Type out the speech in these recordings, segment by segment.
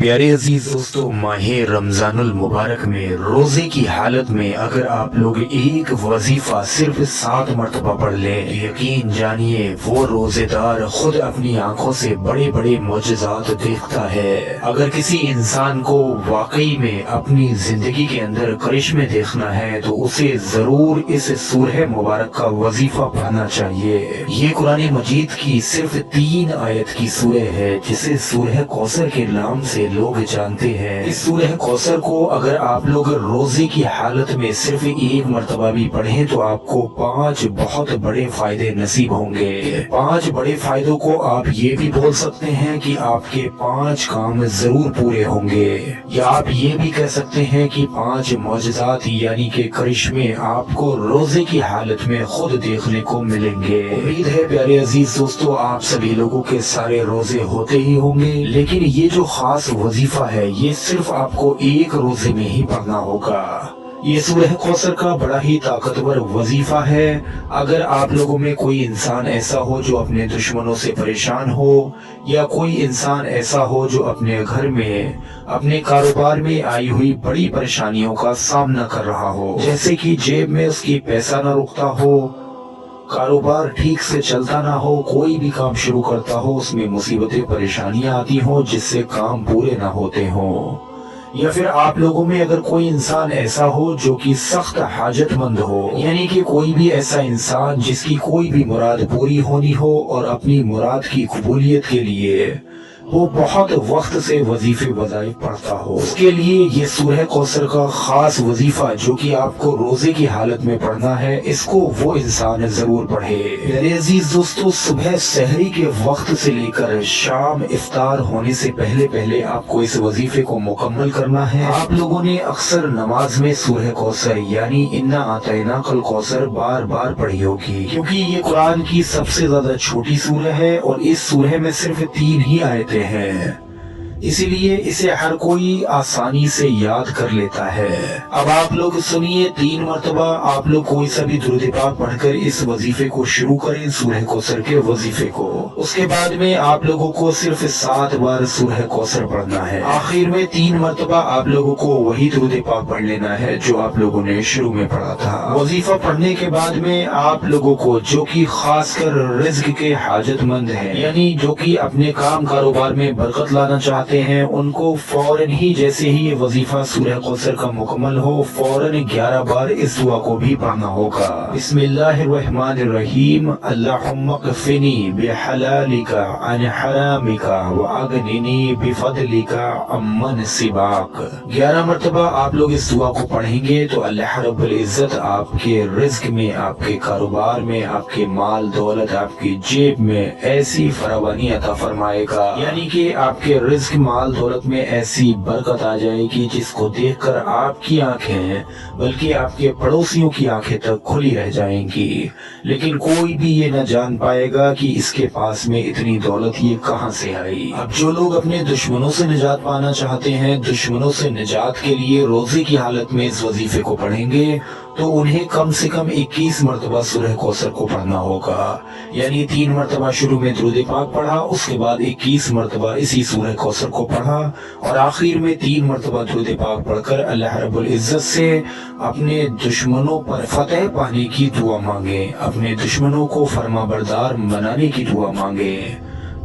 प्यारे अजीज दोस्तों, माह रमजान मुबारक में रोजे की हालत में अगर आप लोग एक वजीफा सिर्फ 7 मरतबा पढ़ लें, यकीन जानिए वो रोजेदार खुद अपनी आंखों से बड़े बड़े मोजज़ात देखता है। अगर किसी इंसान को वाकई में अपनी जिंदगी के अंदर करिश्मे देखना है तो उसे जरूर इस सूरह मुबारक का वजीफा पढ़ना चाहिए। ये कुरान मजीद की सिर्फ 3 आयत की सूरह है जिसे सूरह कौसर के नाम से लोग जानते हैं। इस सूरह कौसर को अगर आप लोग रोजे की हालत में सिर्फ एक मर्तबा भी पढ़ें तो आपको 5 बहुत बड़े फायदे नसीब होंगे। 5 बड़े फायदों को आप ये भी बोल सकते हैं कि आपके 5 काम जरूर पूरे होंगे, या आप ये भी कह सकते हैं कि 5 मौजज़ात यानी के करिश्मे आपको रोजे की हालत में खुद देखने को मिलेंगे। उम्मीद है प्यारे अजीज दोस्तों आप सभी लोगों के सारे रोजे होते ही होंगे, लेकिन ये जो खास वजीफा है ये सिर्फ आपको एक रोजे में ही पढ़ना होगा। ये सूरह कौसर का बड़ा ही ताकतवर वजीफा है। अगर आप लोगों में कोई इंसान ऐसा हो जो अपने दुश्मनों से परेशान हो, या कोई इंसान ऐसा हो जो अपने घर में अपने कारोबार में आई हुई बड़ी परेशानियों का सामना कर रहा हो, जैसे कि जेब में उसकी पैसा न रुकता हो, कारोबार ठीक से चलता ना हो, कोई भी काम शुरू करता हो उसमें मुसीबतें परेशानियां आती हो जिससे काम पूरे ना होते हो, या फिर आप लोगों में अगर कोई इंसान ऐसा हो जो कि सख्त हाजतमंद हो, यानी कि कोई भी ऐसा इंसान जिसकी कोई भी मुराद पूरी होनी हो और अपनी मुराद की कबूलियत के लिए वो बहुत वक्त से वजीफे वज़ाइफ पढ़ता हो, उसके लिए ये सूरह कौसर का खास वजीफा जो कि आपको रोजे की हालत में पढ़ना है, इसको वो इंसान जरूर पढ़े। मेरे अजीज दोस्तों, सुबह सहरी के वक्त से लेकर शाम इफ्तार होने से पहले पहले आपको इस वजीफे को मुकम्मल करना है। आप लोगों ने अक्सर नमाज में सूरह कौसर यानी इन्ना आतैना कल कौसर बार बार पढ़ी होगी, क्योंकि ये कुरान की सबसे ज्यादा छोटी सूरह है और इस सूरह में सिर्फ 3 ही आयतें हैं, इसीलिए इसे हर कोई आसानी से याद कर लेता है। अब आप लोग सुनिए, 3 मरतबा आप लोग कोई सा भी दुरूद पाक पढ़कर इस वजीफे को शुरू करें, सूरह कौसर के वजीफे को। उसके बाद में आप लोगों को सिर्फ 7 बार सूरह कौसर पढ़ना है। आखिर में 3 मरतबा आप लोगों को वही दुरूद पाक पढ़ लेना है जो आप लोगों ने शुरू में पढ़ा था। वजीफा पढ़ने के बाद में आप लोगों को जो कि खासकर रिज्क के हाजतमंद है, यानी जो कि अपने काम कारोबार में बरकत लाना चाहते हैं, उनको फौरन ही जैसे ही ये वजीफा सूरह कौसर का मुकम्मल हो फौरन 11 बार इस दुआ को भी पढ़ना होगा। बिस्मिल्लाहिर्रहमानिर्रहीम, अल्लाहुम्मा क़फ़िनी बिहलालिका अन हरामिका व अगनिनी बिफदलिका अम्मन सिबाक। 11 मरतबा आप लोग इस दुआ को पढ़ेंगे तो अल्लाह रब्बुल इज्जत आपके रिज्क में, आपके कारोबार में, आपके माल दौलत, आपकी जेब में ऐसी फरावानी अता फरमाएगा, यानी कि आपके रिज्क माल दौलत में ऐसी बरकत आ जाएगी जिसको देखकर आपकी आंखें बल्कि आपके पड़ोसियों की आंखें तक खुली रह जाएंगी, लेकिन कोई भी ये न जान पाएगा कि इसके पास में इतनी दौलत ये कहां से आई। अब जो लोग अपने दुश्मनों से निजात पाना चाहते हैं, दुश्मनों से निजात के लिए रोजे की हालत में इस वजीफे को पढ़ेंगे तो उन्हें कम से कम 21 मरतबा सूरह कौसर को पढ़ना होगा, यानी 3 मरतबा शुरू में दुरूद पाक पढ़ा, उसके बाद 21 मरतबा इसी सूरह कौसर को पढ़ा और आखिर में 3 मरतबा दुरूद पाक पढ़कर अल्लाह रब्बुल इज्जत से अपने दुश्मनों पर फतेह पाने की दुआ मांगे, अपने दुश्मनों को फरमाबरदार बनाने की दुआ मांगे,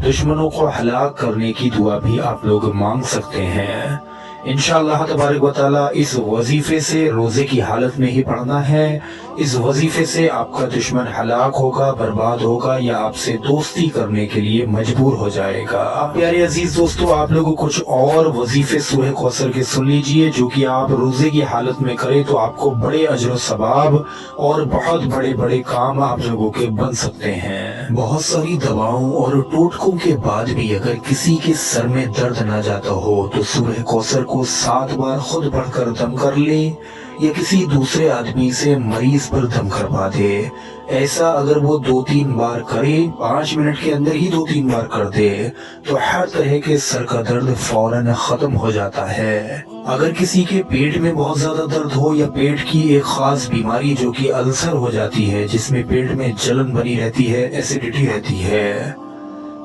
दुश्मनों को हलाक करने की दुआ भी आप लोग मांग सकते हैं। इंशाअल्लाह तबारक व तआला इस वजीफे से रोजे की हालत में ही पढ़ना है। इस वजीफे से आपका दुश्मन हलाक होगा, बर्बाद होगा, या आपसे दोस्ती करने के लिए मजबूर हो जाएगा। प्यारे अजीज दोस्तों, आप लोगों को कुछ और वजीफे सूरह कौसर के सुन लीजिए जो कि आप रोजे की हालत में करें तो आपको बड़े अजर सवाब और बहुत बड़े बड़े काम आप लोगों के बन सकते हैं। बहुत सारी दवाओं और टोटकों के बाद भी अगर किसी के सर में दर्द ना जाता हो तो सूरह कौसर को 7 बार खुद पढ़कर दम कर ले, या किसी दूसरे आदमी से मरीज पर दम करवा दे। ऐसा अगर वो 2-3 बार करे, 5 मिनट के अंदर ही 2-3 बार कर दे तो हर तरह के सर का दर्द फौरन खत्म हो जाता है। अगर किसी के पेट में बहुत ज्यादा दर्द हो, या पेट की एक खास बीमारी जो कि अल्सर हो जाती है, जिसमें पेट में जलन बनी रहती है, एसिडिटी रहती है,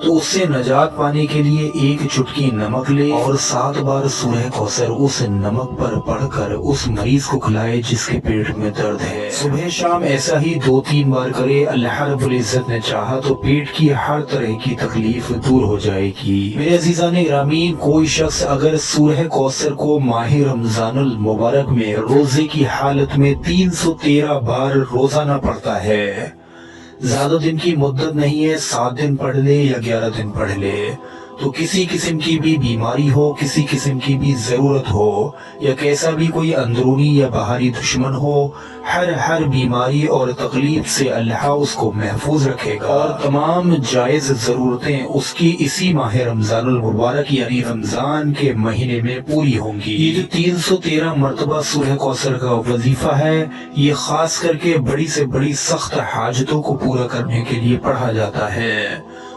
تو اس سے نجات پانے کے لیے ایک چٹکی نمک لے اور 7 بار سورہ کوثر اس نمک پر پڑھ کر اس مریض کو کھلائے جس کے پیٹ میں درد ہے۔ صبح شام ایسا ہی 2-3 بار کرے، اللہ رب العزت نے چاہا تو پیٹ کی ہر طرح کی تکلیف دور ہو جائے گی۔ میرے عزیزان گرامی، کوئی شخص اگر سورہ کوثر کو ماہ رمضان المبارک میں روزے کی حالت میں 313 بار روزانہ پڑھتا ہے، زیادہ دن کی مدت نہیں ہے، 7 دن پڑھ لے یا 11 دن پڑھ لے، تو کسی قسم کی بھی بیماری ہو، کسی قسم کی بھی ضرورت ہو، یا کیسا بھی کوئی اندرونی یا باہری دشمن ہو، ہر بیماری اور تکلیف سے اللہ اس کو محفوظ رکھے گا، اور تمام جائز ضرورتیں اس کی اسی ماہ رمضان المبارک یعنی رمضان کے مہینے میں پوری ہوں گی۔ یہ جو 313 مرتبہ سورہ کوثر کا وظیفہ ہے، یہ خاص کر کے بڑی سے بڑی سخت حاجتوں کو پورا کرنے کے لیے پڑھا جاتا ہے،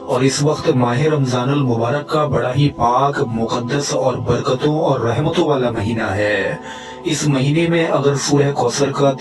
اور اس وقت ماہ رمضان المبارک کا بڑا ہی پاک، مقدس اور برکتوں اور رحمتوں والا مہینہ ہے۔ اس مہینے میں اگر سورہ کوثر کا